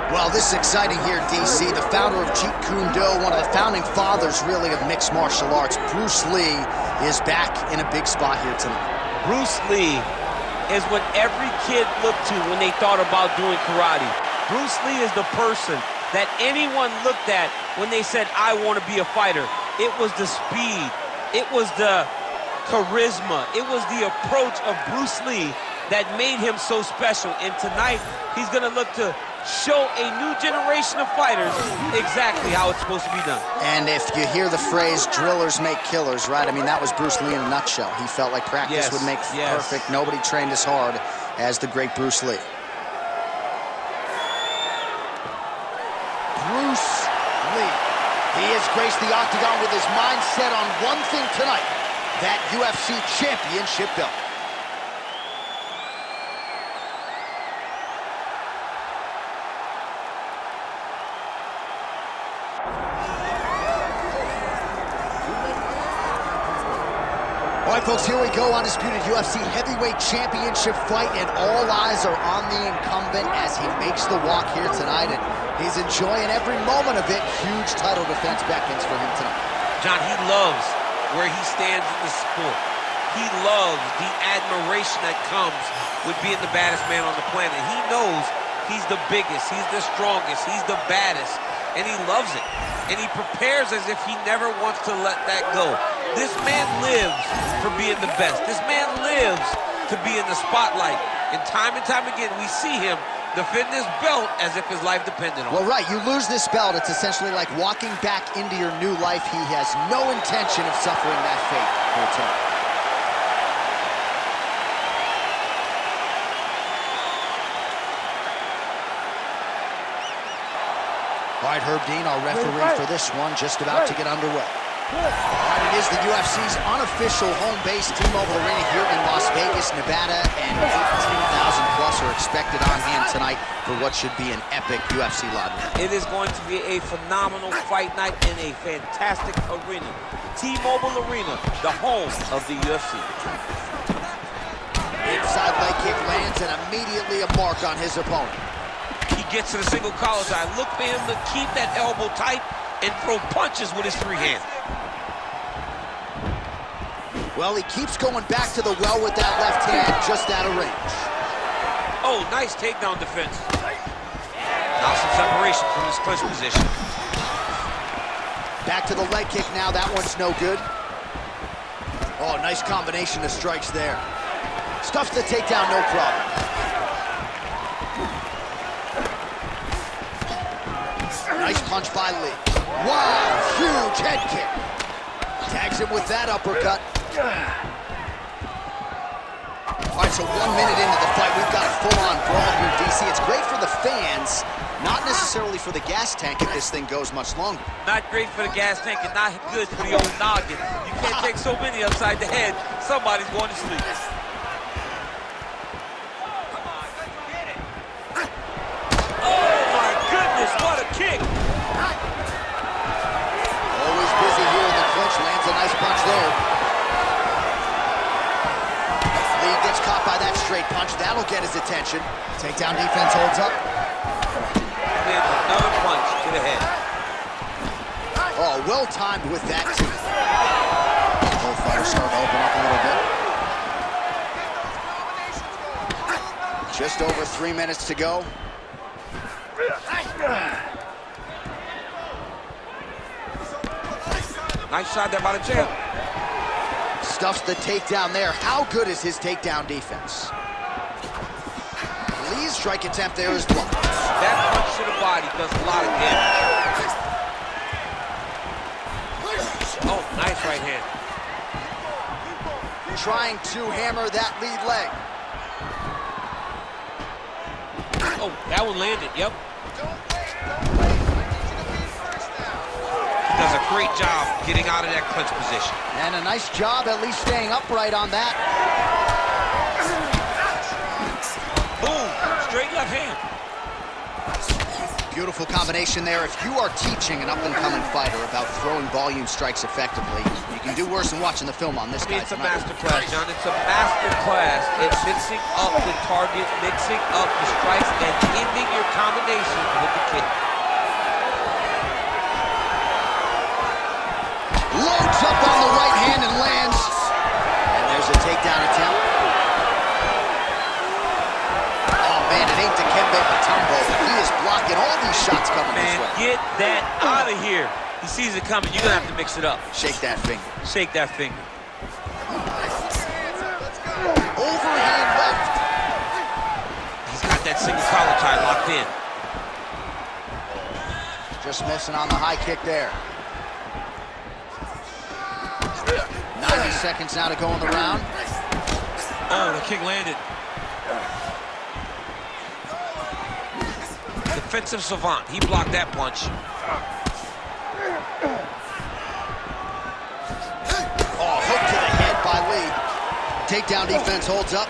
Well, this is exciting here, DC. The founder of Jeet Kune Do, one of the founding fathers, really, of mixed martial arts, Bruce Lee, is back in a big spot here tonight. Bruce Lee is what every kid looked to when they thought about doing karate. Bruce Lee is the person that anyone looked at when they said, I want to be a fighter. It was the speed. It was the charisma. It was the approach of Bruce Lee that made him so special. And tonight, he's going to look to show a new generation of fighters exactly how it's supposed to be done. And if you hear the phrase, drillers make killers, right? I mean, that was Bruce Lee in a nutshell. He felt like practice would make perfect. Nobody trained as hard as the great Bruce Lee. Bruce Lee. He has graced the octagon with his mind set on one thing tonight, that UFC championship belt. All right, folks, here we go. Undisputed UFC heavyweight championship fight, and all eyes are on the incumbent as he makes the walk here tonight, and he's enjoying every moment of it. Huge title defense beckons for him tonight. John, he loves where he stands in the sport. He loves the admiration that comes with being the baddest man on the planet. He knows he's the biggest, he's the strongest, he's the baddest, and he loves it. And he prepares as if he never wants to let that go. This man lives for being the best. This man lives to be in the spotlight. And time again, we see him defend this belt as if his life depended on it. Well, right, you lose this belt, it's essentially like walking back into your new life. He has no intention of suffering that fate here tonight. All right, Herb Dean, our referee for this one, just about to get underway. All right, it is the UFC's unofficial home base, T-Mobile Arena here in Las Vegas, Nevada, and 18,000 plus are expected on hand tonight for what should be an epic UFC live event. It is going to be a phenomenal fight night in a fantastic arena. T-Mobile Arena, the home of the UFC. Inside leg kick lands and immediately a mark on his opponent. He gets to the single collar side. Look for him to keep that elbow tight and throw punches with his free hand. Well, he keeps going back to the well with that left hand, just out of range. Oh, nice takedown defense. Now some separation from his clinch position. Back to the leg kick now, that one's no good. Oh, nice combination of strikes there. Stuffs the takedown, no problem. Nice punch by Lee. Wow, huge head kick. Tags him with that uppercut. All right, so 1 minute into the fight, we've got a full-on brawl here, DC. It's great for the fans, not necessarily for the gas tank if this thing goes much longer. Not great for the gas tank and not good for the old noggin. You can't take so many upside the head. Somebody's going to sleep. Oh, my goodness, what a kick. Always busy here in the clinch, lands a nice punch there. Lee gets caught by that straight punch, that'll get his attention. Takedown defense holds up. And another punch to the head. Oh, well timed with that too. Both fighters starting to open up a little bit. Just over 3 minutes to go. Nice shot there by the champ. Stuffs the takedown there. How good is his takedown defense? Lee's strike attempt there is blocked. That punch to the body does a lot of damage. Oh, nice right hand. Trying to hammer that lead leg. Oh, that one landed, yep. Does a great job getting out of that clinch position. And a nice job at least staying upright on that. Boom, straight left hand. Beautiful combination there. If you are teaching an up-and-coming fighter about throwing volume strikes effectively, you can do worse than watching the film on this guy. It's a master class, John. It's a master class in mixing up the target, mixing up the strikes, and ending your combination with the kick. Loads up on the right hand and lands. And there's a takedown attempt. Oh, man, it ain't Dikembe Mutombo. He is blocking all these shots coming this way. Get that out of here. He sees it coming. You're going to have to mix it up. Shake that finger. Shake that finger. Overhand left. He's got that single collar tie locked in. Just missing on the high kick there. 90 seconds now to go in the round. Oh, the kick landed. Defensive savant. He blocked that punch. Oh, hook to the head by Lee. Takedown defense holds up.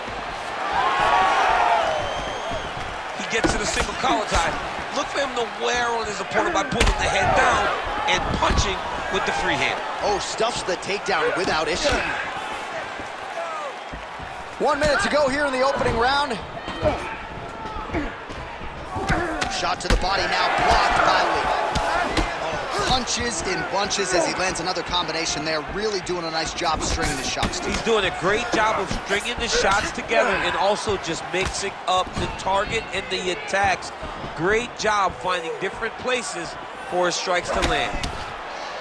He gets to the single collar tie. Look for him to wear on his opponent by pulling the head down and punching with the free hand. Oh, stuffs the takedown without issue. 1 minute to go here in the opening round. Shot to the body now, blocked by Lee. Oh, punches in bunches as he lands another combination there. Really doing a nice job stringing his shots together. He's doing a great job of stringing the shots together and also just mixing up the target and the attacks. Great job finding different places for his strikes to land.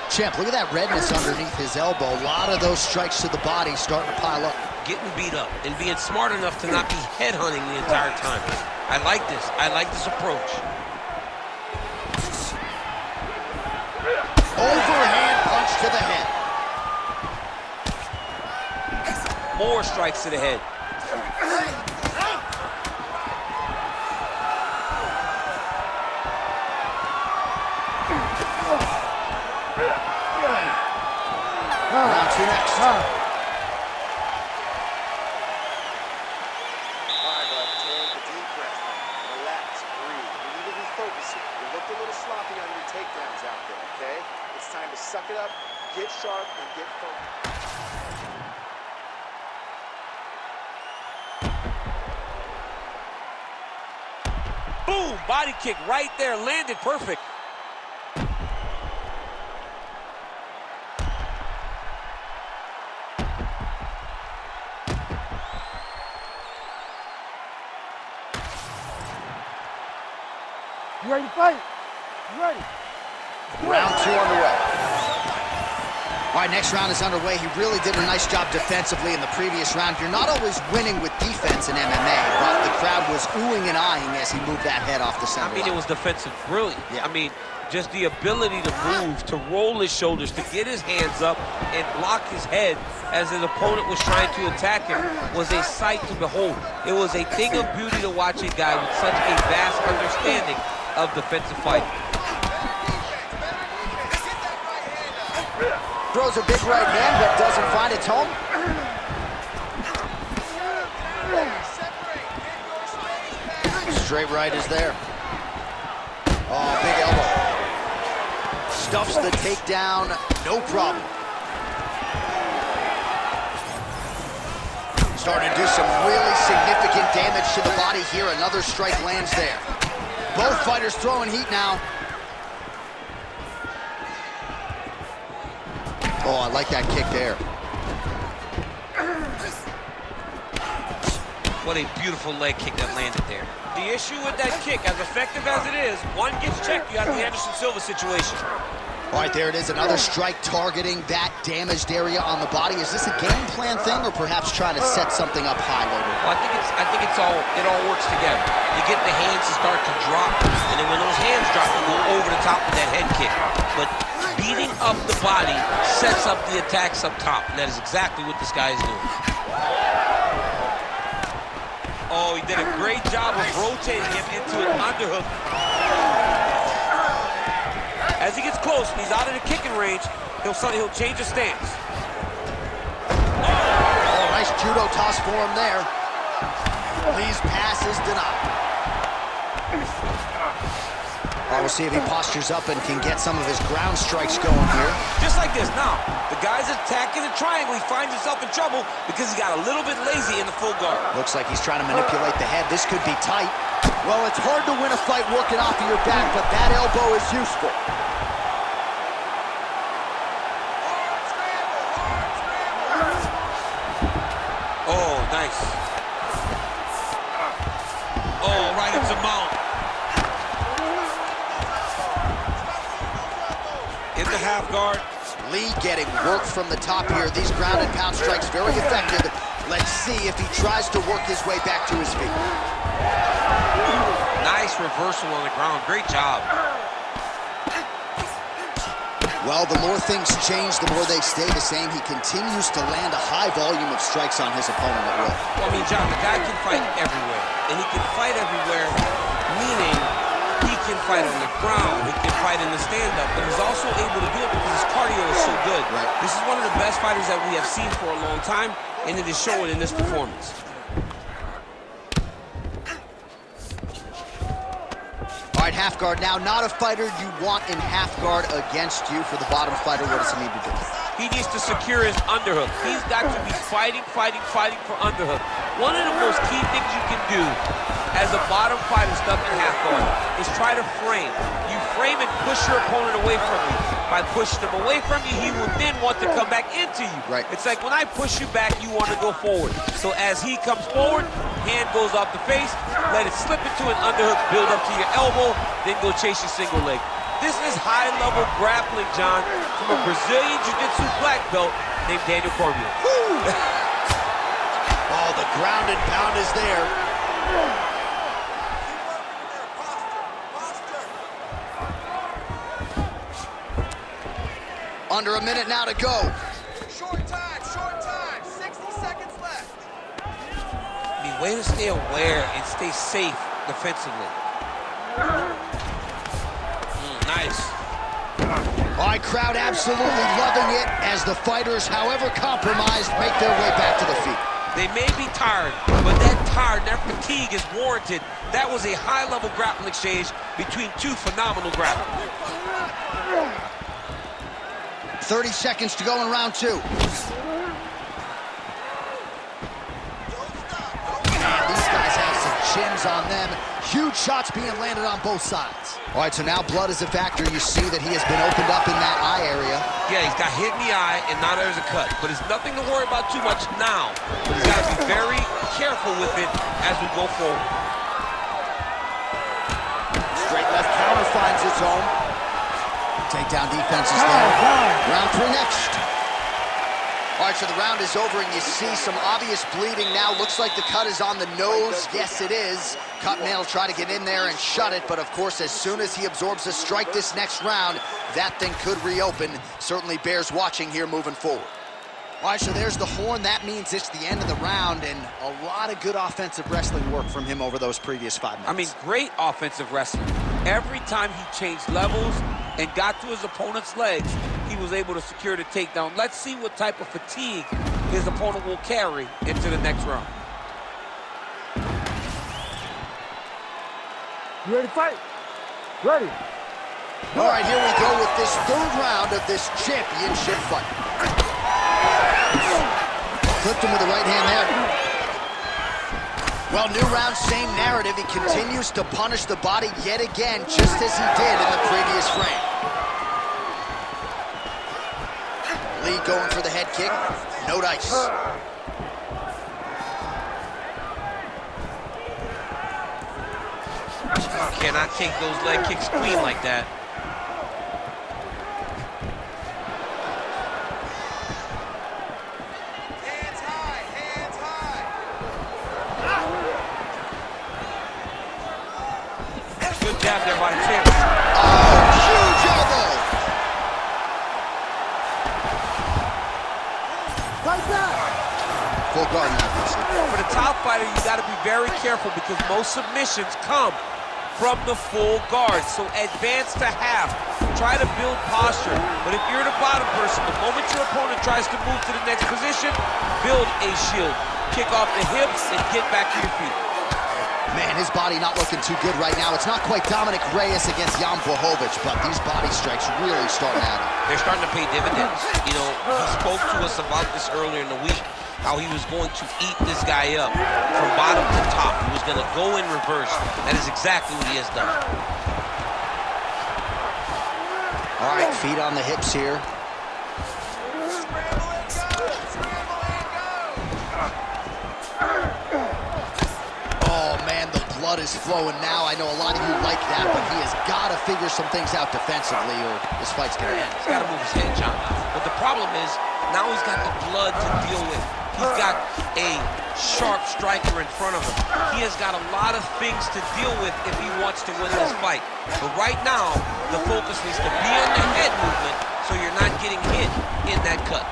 Champ, look at that redness underneath his elbow. A lot of those strikes to the body starting to pile up. Getting beat up and being smart enough to not be headhunting the entire time. I like this. I like this approach. Overhand punch to the head. More strikes to the head. Round two next. Suck it up, get sharp, and get focused. Boom! Body kick right there, landed perfect. You ready to fight? You ready? Round two underway. All right, next round is underway. He really did a nice job defensively in the previous round. You're not always winning with defense in MMA, but the crowd was oohing and eyeing as he moved that head off the center line. It was defensive brilliant. Yeah. I mean, just the ability to move, to roll his shoulders, to get his hands up and block his head as his opponent was trying to attack him was a sight to behold. It was a thing of beauty to watch a guy with such a vast understanding of defensive fighting. Throws a big right hand, but doesn't find its home. Straight right is there. Oh, big elbow. Stuffs the takedown, no problem. Starting to do some really significant damage to the body here. Another strike lands there. Both fighters throwing heat now. Oh, I like that kick there. What a beautiful leg kick that landed there. The issue with that kick, as effective as it is, one gets checked, you have the Anderson Silva situation. All right, there it is, another strike targeting that damaged area on the body. Is this a game plan thing, or perhaps trying to set something up high later? Well, I think it all works together. You get the hands to start to drop, and then when those hands drop, you go over the top of that head kick. But beating up the body sets up the attacks up top, and that is exactly what this guy is doing. Oh, he did a great job of rotating him into an underhook. As he gets close, he's out of the kicking range, he'll change his stance. Oh, nice judo toss for him there. Lee's pass is denied. All right, we'll see if he postures up and can get some of his ground strikes going here. Just like this. Now, the guy's attacking the triangle. He finds himself in trouble because he got a little bit lazy in the full guard. Looks like he's trying to manipulate the head. This could be tight. Well, it's hard to win a fight working off of your back, but that elbow is useful. Oh, nice. Oh, right into mount. In the half guard. Lee getting work from the top here. These ground and pound strikes very effective. Let's see if he tries to work his way back to his feet. Nice reversal on the ground. Great job. Well, the more things change, the more they stay the same. He continues to land a high volume of strikes on his opponent at will. Well, I mean, John, the guy can fight everywhere. And he can fight everywhere, meaning he can fight on the ground, he can fight in the stand-up, but he's also able to do it because his cardio is so good. Right. This is one of the best fighters that we have seen for a long time, and it is showing in this performance. All right, half guard now. Not a fighter you want in half guard against you. For the bottom fighter, what does he need to do? He needs to secure his underhook. He's got to be fighting for underhook. One of the most key things you can do as a bottom fighter stuck in half guard is try to frame. You frame and push your opponent away from you. By pushing him away from you, he will then want to come back into you. Right. It's like when I push you back, you want to go forward. So as he comes forward, hand goes off the face, let it slip into an underhook, build up to your elbow, then go chase your single leg. This is high-level grappling, John, from a Brazilian Jiu-Jitsu black belt named Daniel Cormier. Oh, the ground and pound is there. Under a minute now to go. Short time, 60 seconds left. I mean, way to stay aware and stay safe defensively. Nice. All right, crowd absolutely loving it as the fighters, however compromised, make their way back to the feet. They may be tired, but that tired, that fatigue is warranted. That was a high-level grappling exchange between two phenomenal grapplers. 30 seconds to go in round two. Man, these guys have some chins on them. Huge shots being landed on both sides. All right, so now blood is a factor. You see that he has been opened up in that eye area. Yeah, he's got hit in the eye, and now there's a cut. But it's nothing to worry about too much now. He's got to be very careful with it as we go forward. Straight left counter finds its own. Takedown defense is there. Round three next. All right, so the round is over, and you see some obvious bleeding now. Looks like the cut is on the nose. Yes, it is. Cut man will try to get in there and shut it, but of course, as soon as he absorbs a strike this next round, that thing could reopen. Certainly bears watching here moving forward. All right, so there's the horn. That means it's the end of the round, and a lot of good offensive wrestling work from him over those previous 5 minutes. I mean, great offensive wrestling. Every time he changed levels and got to his opponent's legs, he was able to secure the takedown. Let's see what type of fatigue his opponent will carry into the next round. You ready to fight? Ready. All right, here we go with this third round of this championship fight. Clipped him with the right hand there. Well, new round, same narrative. He continues to punish the body yet again, just as he did in the previous frame. Lee going for the head kick. No dice. You cannot take those leg kicks clean like that. Hands high, hands high. Good jab there by the champion. Oh, huge elbow. Fight back. Full guard now, obviously. For the top fighter, you got to be very careful because most submissions come from the full guard. So advance to half. Try to build posture. But if you're the bottom person, the moment your opponent tries to move to the next position, build a shield. Kick off the hips and get back to your feet. Man, his body not looking too good right now. It's not quite Dominic Reyes against Jan Blachowicz, but these body strikes really starting at him. They're starting to pay dividends. You know, he spoke to us about this earlier in the week, how he was going to eat this guy up from bottom to top. He was going to go in reverse. That is exactly what he has done. All right, feet on the hips here. Blood is flowing now. I know a lot of you like that, but he has got to figure some things out defensively or this fight's going to end. He's got to move his head, John. But the problem is, now he's got the blood to deal with. He's got a sharp striker in front of him. He has got a lot of things to deal with if he wants to win this fight. But right now, the focus needs to be on the head movement so you're not getting hit in that cut.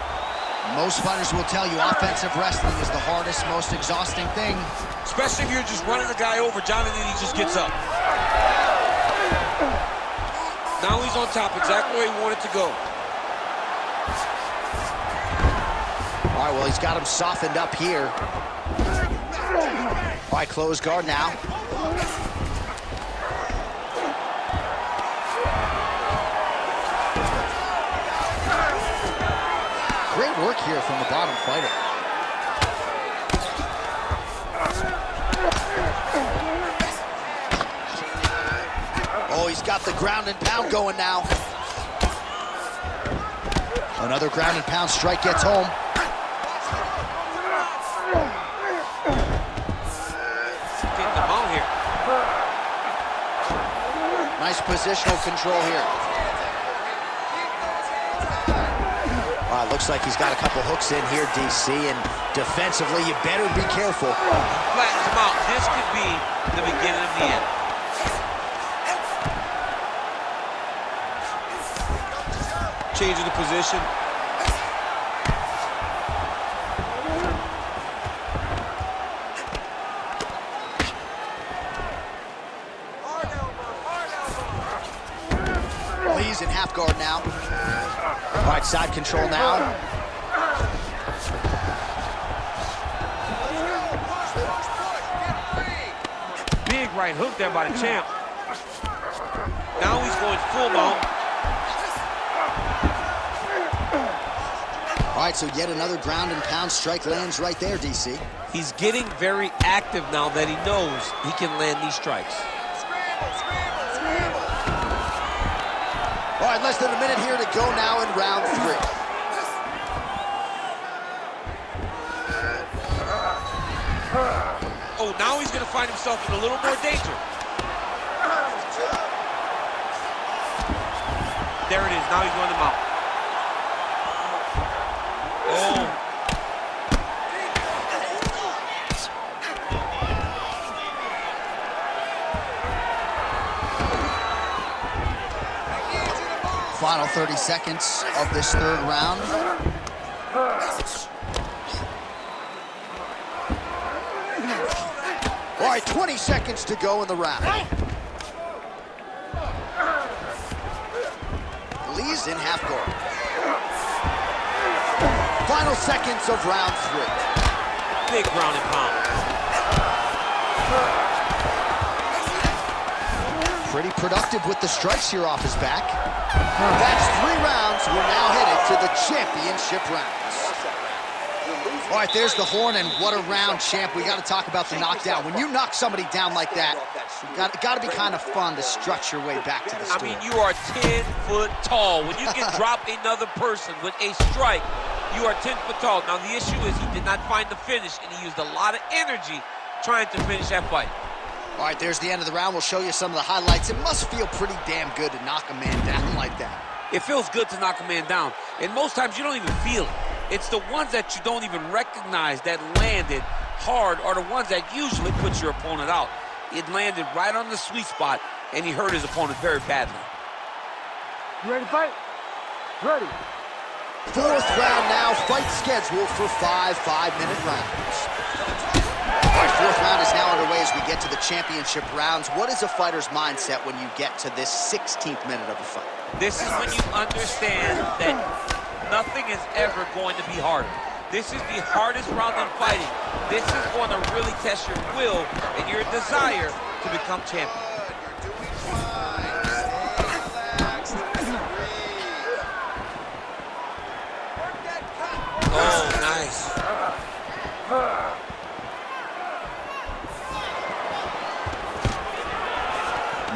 Most fighters will tell you offensive wrestling is the hardest, most exhausting thing. Especially if you're just running the guy over, John, and then he just gets up. Now he's on top, exactly where he wanted to go. All right, well, he's got him softened up here. All right, close guard now. Great work here from the bottom fighter. Oh, he's got the ground and pound going now. Another ground and pound strike gets home. Getting them out here. Nice positional control here. Looks like he's got a couple hooks in here, DC, and defensively, you better be careful. Flattens him out. This could be the beginning of the end. Changing the position. Lee's in half guard now. All right, side control now. Big right hook there by the champ. Now he's going full mount. All right, so yet another ground and pound strike lands right there, DC. He's getting very active now that he knows he can land these strikes. All right, less than a minute here to go now in round 3. Oh, now he's going to find himself in a little more danger. There it is. Now he's going to mount. Oh. Final 30 seconds of this third round. All right, 20 seconds to go in the round. Lee's in half guard. Final seconds of round 3. Big ground and pound. Pretty productive with the strikes here off his back. That's 3 rounds. We're now headed to the championship rounds. All right, there's the horn, and what a round, champ. We got to talk about the knockdown. When you knock somebody down like that, it got to be kind of fun to strut your way back to the stool. I mean, you are 10 foot tall. When you can drop another person with a strike, you are 10 foot tall. Now, the issue is he did not find the finish, and he used a lot of energy trying to finish that fight. All right, there's the end of the round. We'll show you some of the highlights. It must feel pretty damn good to knock a man down like that. It feels good to knock a man down, and most times you don't even feel it. It's the ones that you don't even recognize that landed hard are the ones that usually put your opponent out. It landed right on the sweet spot, and he hurt his opponent very badly. You ready to fight? Ready. 4th round now. Fight scheduled for 5 5-minute rounds. All right, 4th round is now underway as we get to the championship rounds. What is a fighter's mindset when you get to this 16th minute of a fight? This is when you understand that nothing is ever going to be harder. This is the hardest round in fighting. This is going to really test your will and your desire to become champion. Good. You're doing fine. Stay relaxed. Breathe. Work that cut. Oh, nice.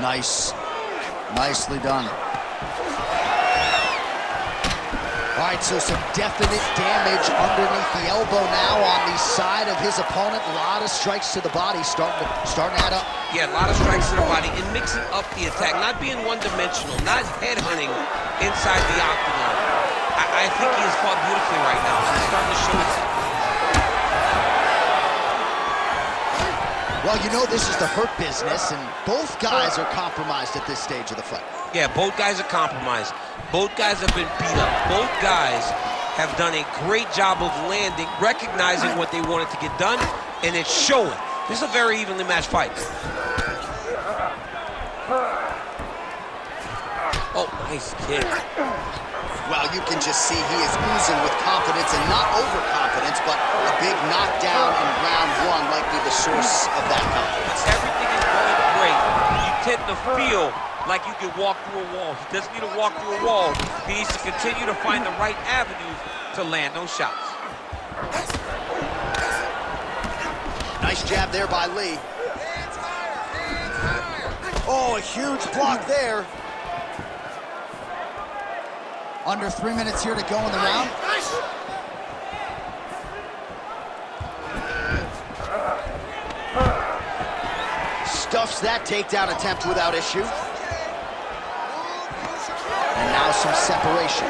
Nice. Nicely done. All right, so some definite damage underneath the elbow now on the side of his opponent. A lot of strikes to the body starting to add up. Yeah, a lot of strikes to the body and mixing up the attack, not being one-dimensional, not headhunting inside the octagon. I think he has fought beautifully right now. He's starting to show it. Well, you know this is the hurt business, and both guys are compromised at this stage of the fight. Yeah, both guys are compromised. Both guys have been beat up. Both guys have done a great job of landing, recognizing what they wanted to get done, and it's showing. This is a very evenly matched fight. Oh, nice kick. Well, you can just see he is oozing with confidence, and not overconfidence, but a big knockdown in round one might be the source of that confidence. Everything is going great. You tend to feel like you can walk through a wall. He doesn't need to walk through a wall. He needs to continue to find the right avenues to land those shots. Nice jab there by Lee. Hands higher. Hands higher. Oh, a huge block there. Under 3 minutes here to go in the round. Stuffs that takedown attempt without issue. And now some separation.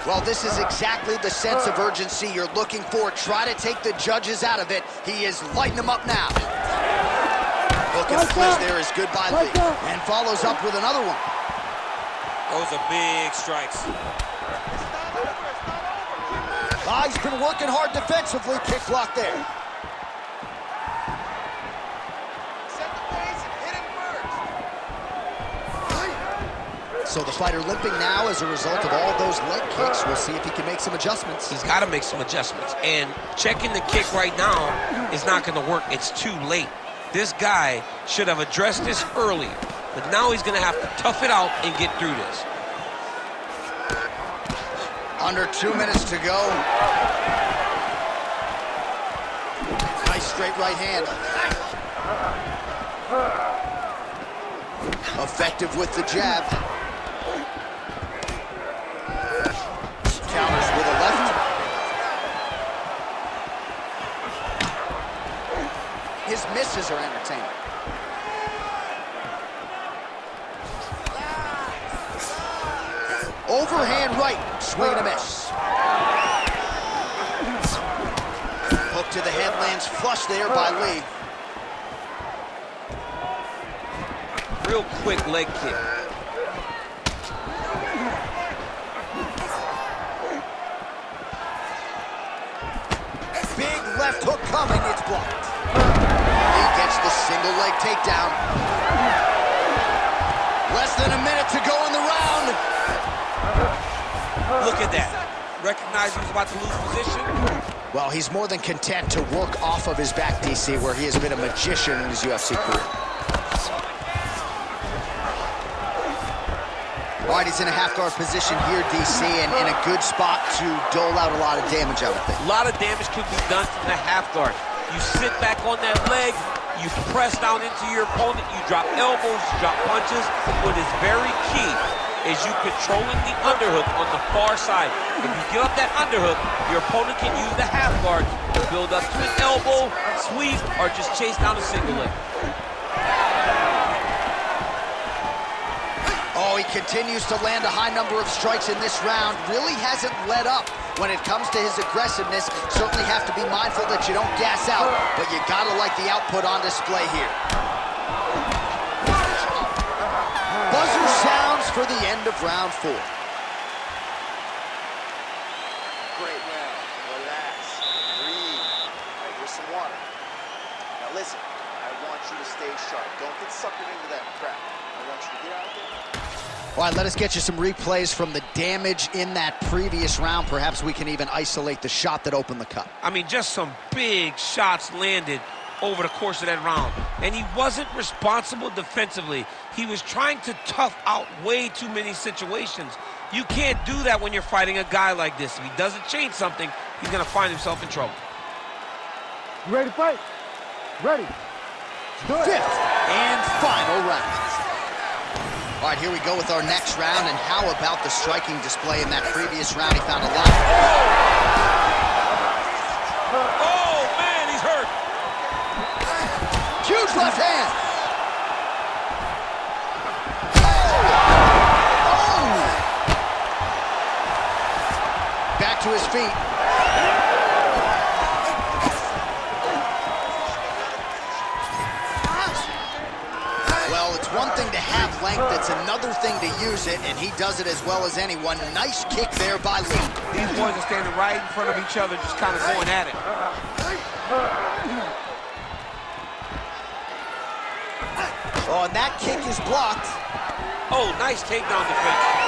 Well, this is exactly the sense of urgency you're looking for. Try to take the judges out of it. He is lighting them up now. Hook and fliz there is good by Lee. And follows up with another one. Those are big strikes. Ah, he's been working hard defensively. Kick block there. Set the pace and hit him first. So the fighter limping now as a result of all those leg kicks. We'll see if he can make some adjustments. He's got to make some adjustments. And checking the kick right now is not going to work. It's too late. This guy should have addressed this earlier. But now he's going to have to tough it out and get through this. Under 2 minutes to go. Nice straight right hand. Effective with the jab. Counters with a left. His misses are entertaining. Overhand right, swing and a miss. Hook to the head lands flush there by Lee. Real quick leg kick. Big left hook coming, it's blocked. He gets the single leg takedown. Less than a minute to go in the round. Look at that. Recognize he was about to lose position. Well, he's more than content to work off of his back, DC, where he has been a magician in his UFC career. All right, he's in a half-guard position here, DC, and in a good spot to dole out a lot of damage, I would think. A lot of damage can be done from the half guard. You sit back on that leg, you press down into your opponent, you drop elbows, you drop punches. What is very key is you controlling the underhook on the far side. If you get up that underhook, your opponent can use the half guard to build up to an elbow, sweep, or just chase down a single leg. Oh, he continues to land a high number of strikes in this round. Really hasn't let up when it comes to his aggressiveness. Certainly have to be mindful that you don't gas out, but you gotta like the output on display here. Buzzer sounds for the end of round 4. Great round. Relax. Breathe. All right, here's some water. Now listen, I want you to stay sharp. Don't get suckered into that crap. I want you to get out there. All right, let us get you some replays from the damage in that previous round. Perhaps we can even isolate the shot that opened the cut. I mean, just some big shots landed over the course of that round. And he wasn't responsible defensively. He was trying to tough out way too many situations. You can't do that when you're fighting a guy like this. If he doesn't change something, he's going to find himself in trouble. You ready to fight? Ready. Do it. Fifth and final round. All right, here we go with our next round, and how about the striking display in that previous round? He found a lot. Oh, man, he's hurt. Huge left hand. Oh! Back to his feet. Well, it's one thing to have length, it's another thing to use it, and he does it as well as anyone. Nice kick there by Lee. These boys are standing right in front of each other, just kind of going at it. Oh, and that kick is blocked. Oh, nice takedown defense.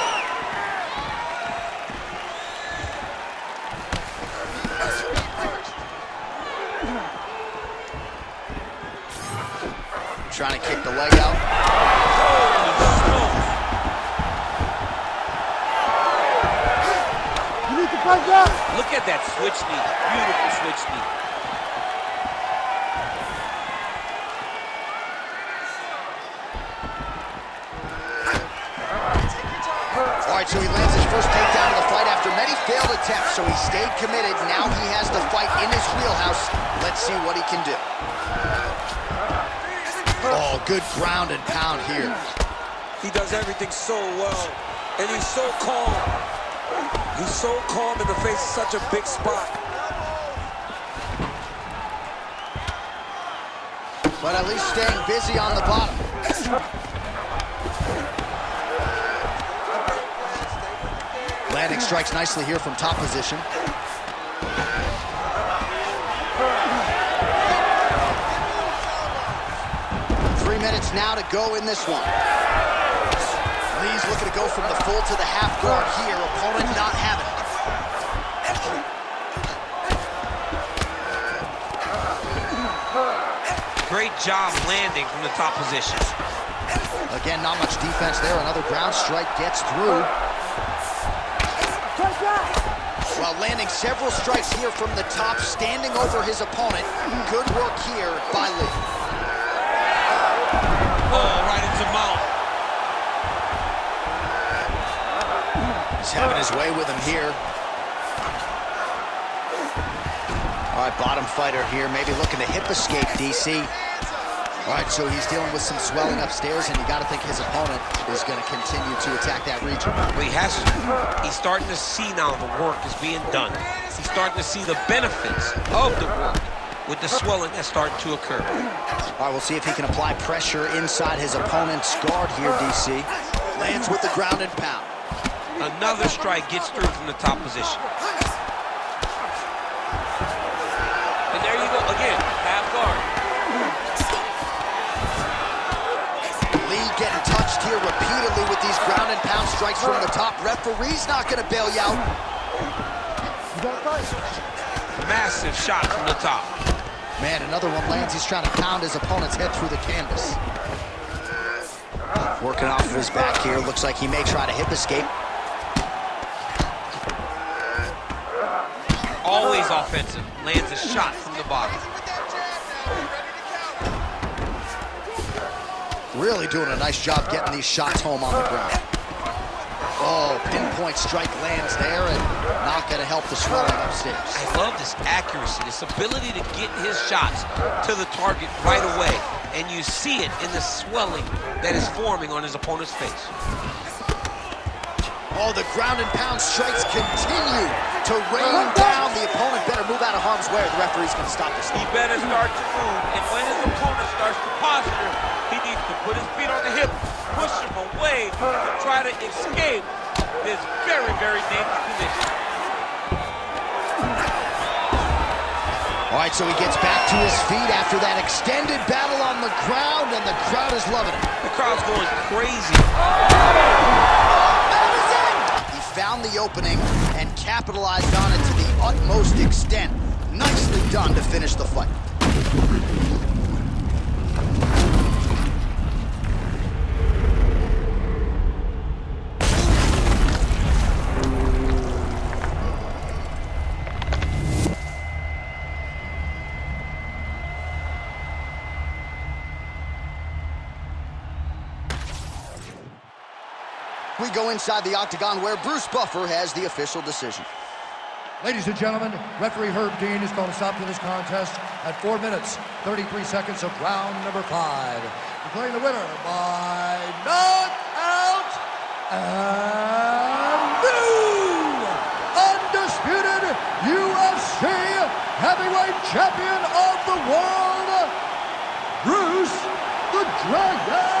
Trying to kick the leg out. You need to punch up. Look at that switch knee. Beautiful switch knee. All right, so he lands his first takedown of the fight after many failed attempts, so he stayed committed. Now he has the fight in his wheelhouse. Let's see what he can do. Oh, good ground and pound here. He does everything so well, and he's so calm. He's so calm in the face of such a big spot. But at least staying busy on the bottom. Landing strikes nicely here from top position. 3 minutes now to go in this one. Lee's looking to go from the full to the half guard here. Opponent not having it. Great job landing from the top position. Again, not much defense there. Another ground strike gets through. While landing several strikes here from the top, standing over his opponent. Good work here by Lee. Oh, right into mount. He's having his way with him here. All right, bottom fighter here, maybe looking to hip escape, DC. All right, so he's dealing with some swelling upstairs, and you got to think his opponent is going to continue to attack that region. Well, he has to. He's starting to see now the work is being done. He's starting to see the benefits of the work with the swelling that's starting to occur. All right, we'll see if he can apply pressure inside his opponent's guard here, DC. Lands with the ground and pound. Another strike gets through from the top position. And there you go, again, half guard. Lee getting touched here repeatedly with these ground and pound strikes from the top. Referee's not going to bail you out. Massive shot from the top. Man, another one lands. He's trying to pound his opponent's head through the canvas. Working off of his back here. Looks like he may try to hip escape. Always offensive. Lands a shot from the bottom. Really doing a nice job getting these shots home on the ground. Oh, pinpoint strike lands there, and not going to help the swelling upstairs. I love this accuracy, this ability to get his shots to the target right away. And you see it in the swelling that is forming on his opponent's face. Oh, the ground and pound strikes continue to rain down. The opponent better move out of harm's way, or the referee's going to stop this. He better start to move, and when his opponent starts to posture, he needs to put his feet on the hip, push him away to try to escape this very, very dangerous position. All right, so he gets back to his feet after that extended battle on the ground, and the crowd is loving it. The crowd's going crazy. He found the opening and capitalized on it to the utmost extent. Nicely done to finish the fight. We go inside the octagon where Bruce Buffer has the official decision. Ladies and gentlemen, referee Herb Dean has called a stop to this contest at 4 minutes, 33 seconds of round number 5. Declaring the winner by knockout and new undisputed UFC heavyweight champion of the world, Bruce the Dragon